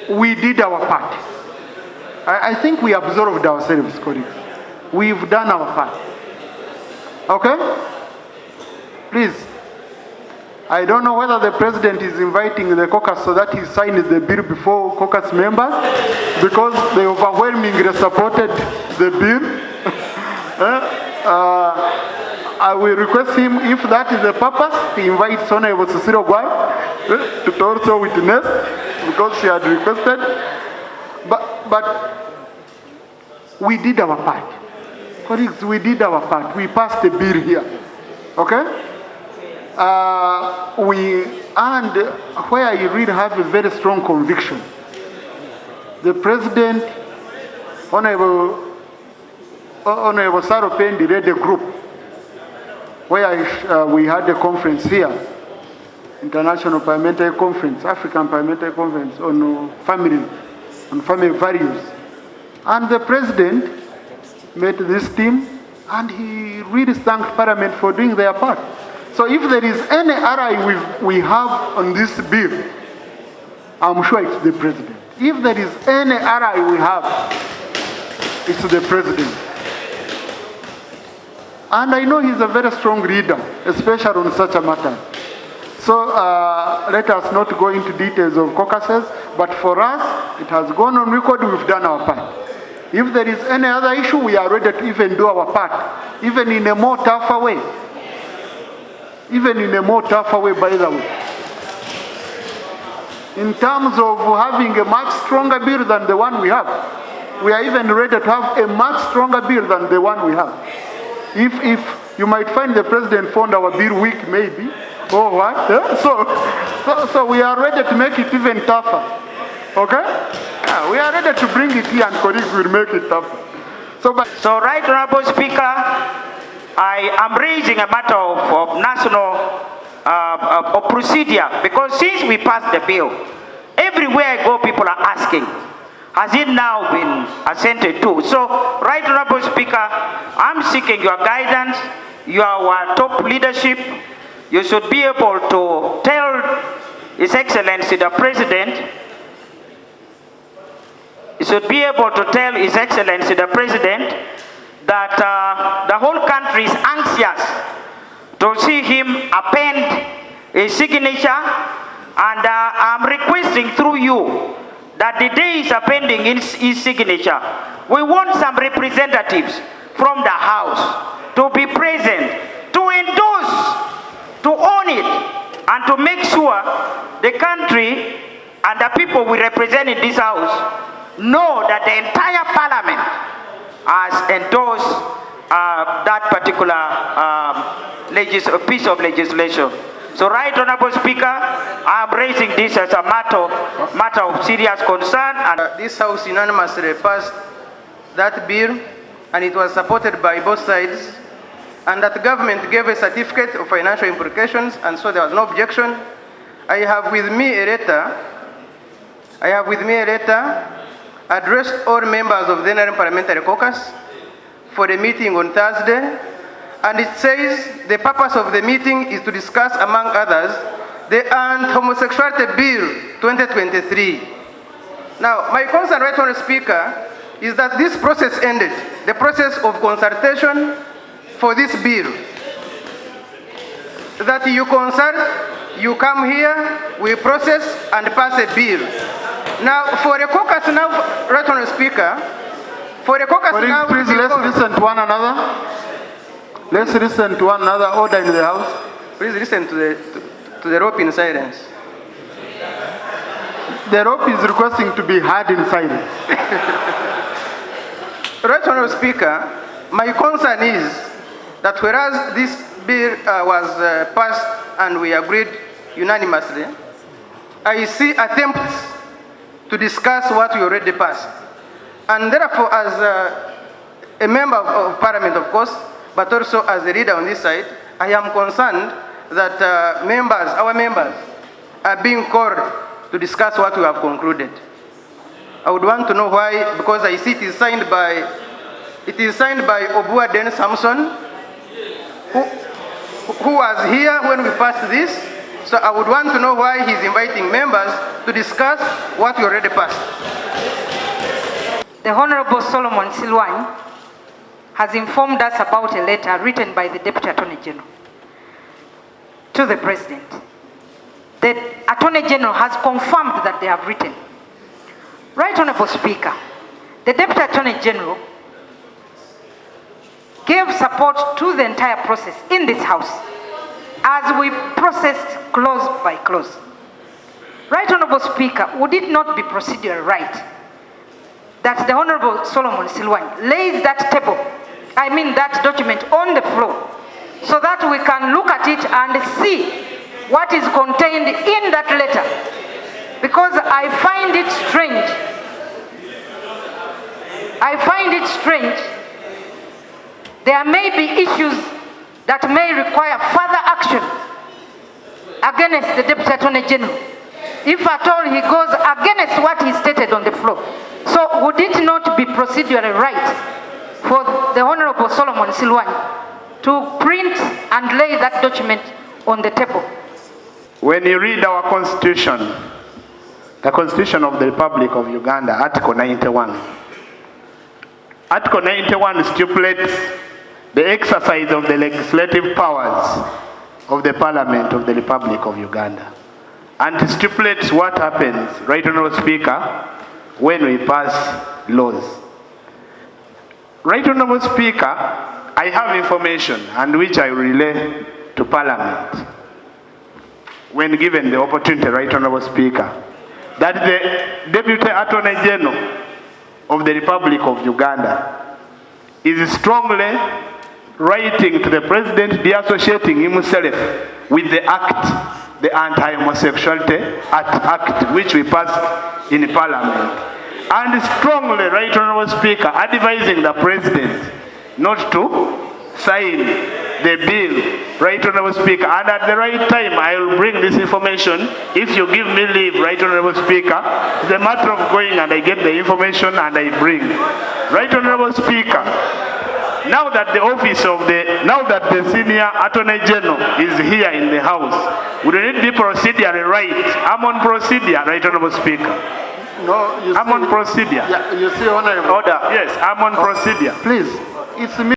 we did our part. I think we absorbed ourselves, colleagues. We've done our part. Okay? Please. I don't know whether the president is inviting the caucus so that he signed the bill before caucus members, because they overwhelmingly supported the bill. I will request him, if that is the purpose, he invites Honorable Cecile Gwai to also witness, because she had requested. But we did our part. Colleagues, we did our part. We passed the bill here. Okay? And where I really have a very strong conviction, the president, Honorable Saro Pendi, led a group where we had a conference here, International Parliamentary Conference, African Parliamentary Conference on family values. And the president met this team, and he really thanked Parliament for doing their part. So if there is any ally we have on this bill, I'm sure it's the president. If there is any ally we have, it's the president. And I know he's a very strong leader, especially on such a matter. So let us not go into details of caucuses, but for us, it has gone on record, we've done our part. If there is any other issue, we are ready to even do our part, even in a more tougher way. Even in a more tougher way, by the way. In terms of having a much stronger bill than the one we have, we are even ready to have a much stronger bill than the one we have. If you might find the president found our bill weak, maybe, or what? Yeah? So we are ready to make it even tougher. Okay? Yeah, we are ready to bring it here, and colleagues will make it tougher. So, Right Honorable Speaker, I am raising a matter of national of procedure, because since we passed the bill, everywhere I go, people are asking, has it now been assented to? So, Right Honorable Speaker, I'm seeking your guidance, your top leadership. You should be able to tell His Excellency the President, that the whole country is anxious to see him append a signature, and I'm requesting through you that the day he's appending his signature, we want some representatives from the House to be present, to endorse, to own it, and to make sure the country and the people we represent in this House know that the entire Parliament has endorsed that particular piece of legislation. So, Right Honorable Speaker, I am raising this as a matter of serious concern. And this House unanimously passed that bill, and it was supported by both sides, and that the government gave a certificate of financial implications, and so there was no objection. I have with me a letter addressed all members of the General Parliamentary Caucus for the meeting on Thursday, and it says the purpose of the meeting is to discuss, among others, the Homosexuality Bill 2023. Now, my concern, Right Honourable Speaker, is that this process ended, the process of consultation for this bill. That you consult, you come here, we process and pass a bill. Now, for the caucus now, Right Honourable Speaker, for the caucus now... Please, let's listen to one another. Let's listen to one another. Order in the House. Please listen to the rope in silence. The rope is requesting to be heard in silence. Right Honourable Speaker, my concern is that whereas this bill was passed and we agreed unanimously, I see attempts to discuss what we already passed. And therefore, as a member of Parliament, of course, but also as a leader on this side, I am concerned that our members, are being called to discuss what we have concluded. I would want to know why, because I see it is signed by Obua Den Samson, who was here when we passed this, So I would want to know why he's inviting members to discuss what we already passed. The Honorable Solomon Silwany has informed us about a letter written by the Deputy Attorney General to the President. The Attorney General has confirmed that they have written. Right Honorable Speaker, the Deputy Attorney General gave support to the entire process in this House as we processed clause by clause. Right Honorable Speaker, would it not be procedural right that the Honorable Solomon Silwany lays that document on the floor so that we can look at it and see what is contained in that letter? Because I find it strange. There may be issues that may require further action against the Deputy Attorney General, if at all he goes against what he stated on the floor. So would it not be procedurally right for the Honorable Solomon Silwany to print and lay that document on the table? When you read our constitution, the Constitution of the Republic of Uganda, Article 91. Article 91 stipulates the exercise of the legislative powers of the Parliament of the Republic of Uganda, and stipulates what happens, Right Honourable Speaker, when we pass laws. Right Honourable Speaker, I have information and which I relay to Parliament when given the opportunity, Right Honourable Speaker, that the Deputy Attorney General of the Republic of Uganda is strongly writing to the President, de-associating himself with the Act, the Anti-Homosexuality Act, which we passed in Parliament. And strongly, Right Honourable Speaker, advising the President not to sign the bill, Right Honourable Speaker. And at the right time, I will bring this information. If you give me leave, Right Honourable Speaker, it's a matter of going and I get the information and I bring. Right Honourable Speaker, now that the Senior Attorney General is here in the House, would it be procedurally right? I'm on procedure, Right Honourable Speaker. No, I'm on procedure. Yeah, you see, Honourable. Order. Yes, I'm on procedure. Please, it's me.